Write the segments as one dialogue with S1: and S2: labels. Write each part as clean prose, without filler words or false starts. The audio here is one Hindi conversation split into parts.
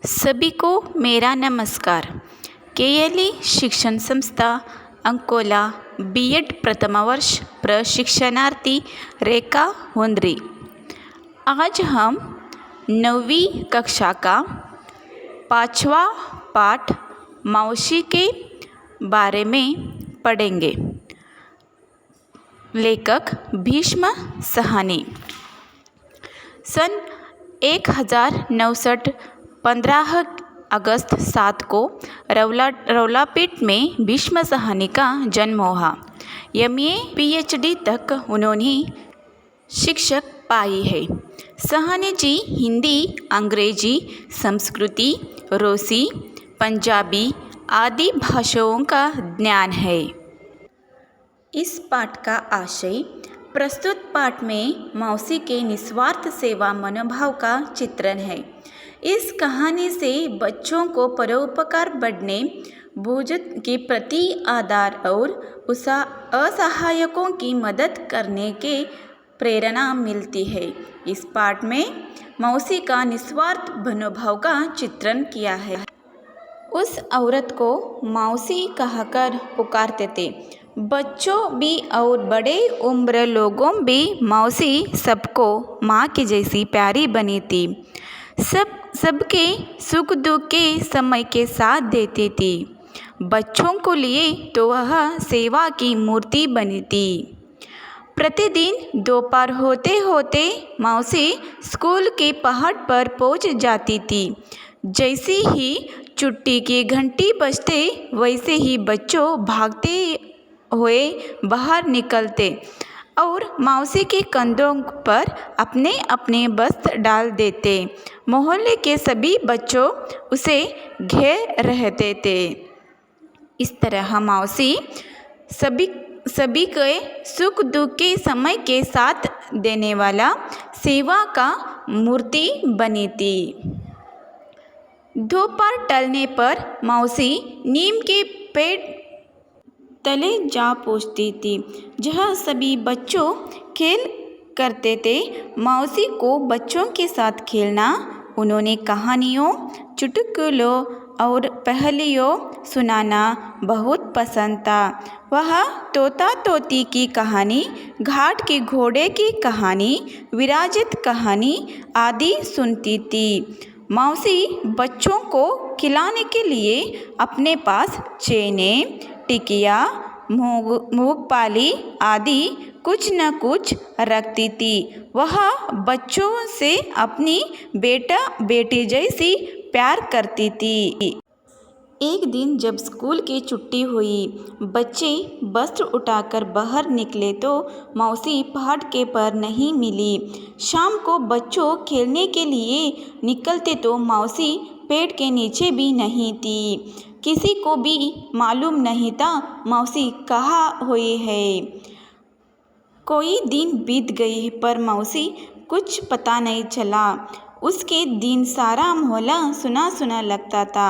S1: सभी को मेरा नमस्कार। केएलई शिक्षण संस्था अंकोला बीएड प्रथम वर्ष प्रशिक्षणार्थी रेखा हुंद्री। आज हम 9वीं कक्षा का 5वां पाठ मौसी के बारे में पढ़ेंगे। लेखक भीष्म साहनी। सन 1959 15 अगस्त 7 को रौलापीठ में भीष्म साहनी का जन्म हुआ। एमए पीएचडी तक उन्होंने शिक्षक पाई है। साहनी जी हिंदी, अंग्रेजी, संस्कृति, रूसी, पंजाबी आदि भाषाओं का ज्ञान है। इस पाठ का आशय प्रस्तुत पाठ में मौसी के निस्वार्थ सेवा मनोभाव का चित्रण है। इस कहानी से बच्चों को परोपकार बढ़ने, बुजुर्ग के प्रति आदर और असहायकों की मदद करने के प्रेरणा मिलती है। इस पाठ में मौसी का निस्वार्थ मनोभाव का चित्रण किया है। उस औरत को मौसी कहकर पुकारते थे। बच्चों भी और बड़े उम्र लोगों भी मौसी सबको माँ की जैसी प्यारी बनी थी। सबके सुख दुख के समय के साथ देती थी। बच्चों को लिए तो वह सेवा की मूर्ति बनी थी। प्रतिदिन दोपहर होते होते मौसी स्कूल के पहाड़ पर पहुंच जाती थी। जैसे ही छुट्टी की घंटी बजते वैसे ही बच्चों भागते हुए बाहर निकलते और मौसी के कंधों पर अपने अपने वस्त्र डाल देते। मोहल्ले के सभी बच्चों उसे घेर रहते थे। इस तरह मौसी सभी के सुख दुख के समय के साथ देने वाला सेवा का मूर्ति बनी थी। दोपहर टलने पर मौसी नीम के पेड़ तले जा पहुंचती थी, जहाँ सभी बच्चों खेल करते थे। मौसी को बच्चों के साथ खेलना, उन्होंने कहानियों, चुटकुलों और पहेलियों सुनाना बहुत पसंद था। वह तोता तोती की कहानी, घाट के घोड़े की कहानी, विराजित कहानी आदि सुनती थी। मौसी बच्चों को खिलाने के लिए अपने पास चेने, टिकिया, मूंगफली आदि कुछ न कुछ रखती थी। वह बच्चों से अपनी बेटा बेटी जैसी प्यार करती थी। एक दिन जब स्कूल की छुट्टी हुई, बच्चे वस्त्र उठाकर बाहर निकले तो मौसी पहाड़ के पर नहीं मिली। शाम को बच्चों खेलने के लिए निकलते तो मौसी पेड़ के नीचे भी नहीं थी। किसी को भी मालूम नहीं था मौसी कहाँ हुई है। कोई दिन बीत गई पर मौसी कुछ पता नहीं चला। उसके दिन सारा मोहल्ला सुना सुना लगता था।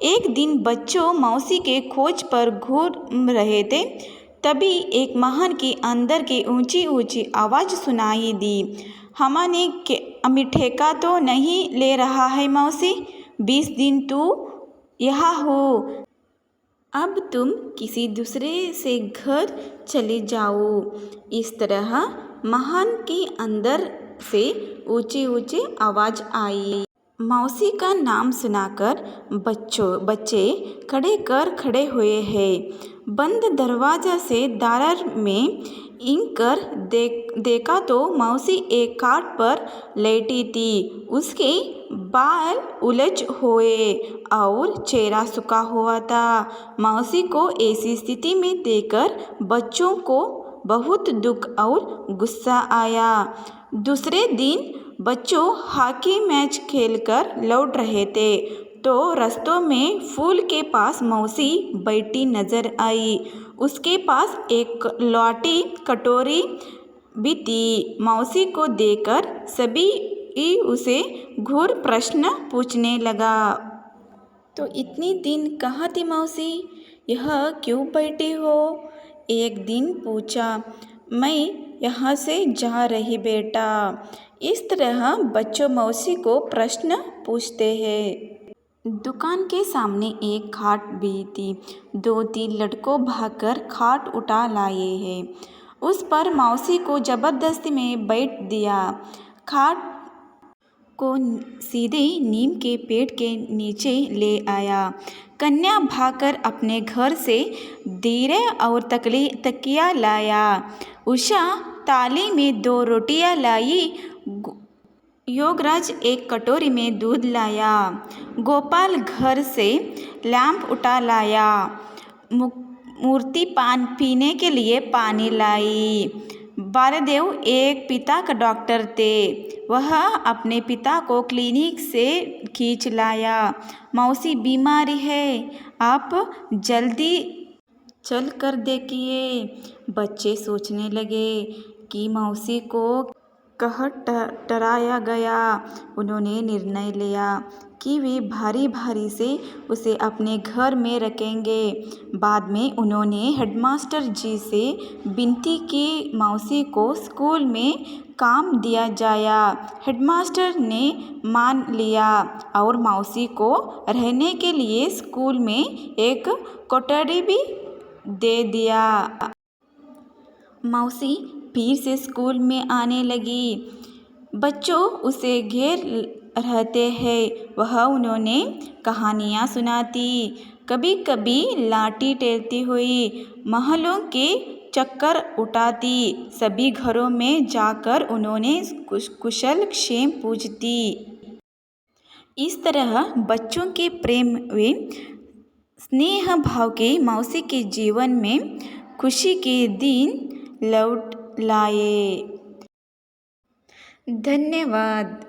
S1: एक दिन बच्चों मौसी के खोज पर घूम रहे थे, तभी एक महल के अंदर की ऊंची ऊंची आवाज़ सुनाई दी। हमने ठेका तो नहीं ले रहा है मौसी? 20 दिन तू यहाँ हो, अब तुम किसी दूसरे से घर चले जाओ। इस तरह महल के अंदर से ऊंची ऊंची आवाज़ आई। मौसी का नाम सुनाकर बच्चे खड़े हुए हैं। बंद दरवाजा से दार में इंकर देखा तो मौसी एक खाट पर लेटी थी। उसके बाल उलझ हुए और चेहरा सूखा हुआ था। मौसी को ऐसी स्थिति में देखकर बच्चों को बहुत दुख और गुस्सा आया। दूसरे दिन बच्चों हॉकी मैच खेलकर लौट रहे थे तो रास्तों में फूल के पास मौसी बैठी नजर आई। उसके पास एक लौटी कटोरी भी थी। मौसी को देखकर सभी उसे घूर प्रश्न पूछने लगा। तो इतनी दिन कहाँ थी मौसी? यह क्यों बैठी हो? एक दिन पूछा। मैं यहाँ से जा रही बेटा। इस तरह बच्चों मौसी को प्रश्न पूछते हैं। दुकान के सामने एक खाट भी थी। 2-3 लड़कों भागकर खाट उठा लाए हैं। उस पर मौसी को जबरदस्ती में बैठ दिया। खाट को सीधे नीम के पेड़ के नीचे ले आया। कन्या भागकर अपने घर से दीरे और तकिया लाया। उषा थाली में 2 रोटियां लाई। योगराज एक कटोरी में दूध लाया। गोपाल घर से लैंप उठा लाया। मूर्ति पान पीने के लिए पानी लाई। बालदेव एक पिता का डॉक्टर थे। वह अपने पिता को क्लिनिक से खींच लाया। मौसी बीमारी है, आप जल्दी चल कर देखिए। बच्चे सोचने लगे कि मौसी को कह डराया गया। उन्होंने निर्णय लिया कि वे भारी भारी से उसे अपने घर में रखेंगे। बाद में उन्होंने हेडमास्टर जी से विनती की मौसी को स्कूल में काम दिया जाया। हेडमास्टर ने मान लिया और मौसी को रहने के लिए स्कूल में एक कोठरी भी दे दिया। मौसी फिर से स्कूल में आने लगी। बच्चों उसे घेर रहते हैं। वह उन्होंने कहानियाँ सुनाती। कभी कभी लाठी टेरती हुई महलों के चक्कर उठाती। सभी घरों में जाकर उन्होंने कुशल क्षेम पूछती। इस तरह बच्चों के प्रेम व स्नेह भाव के मौसी के जीवन में खुशी के दिन लौट लाए। धन्यवाद।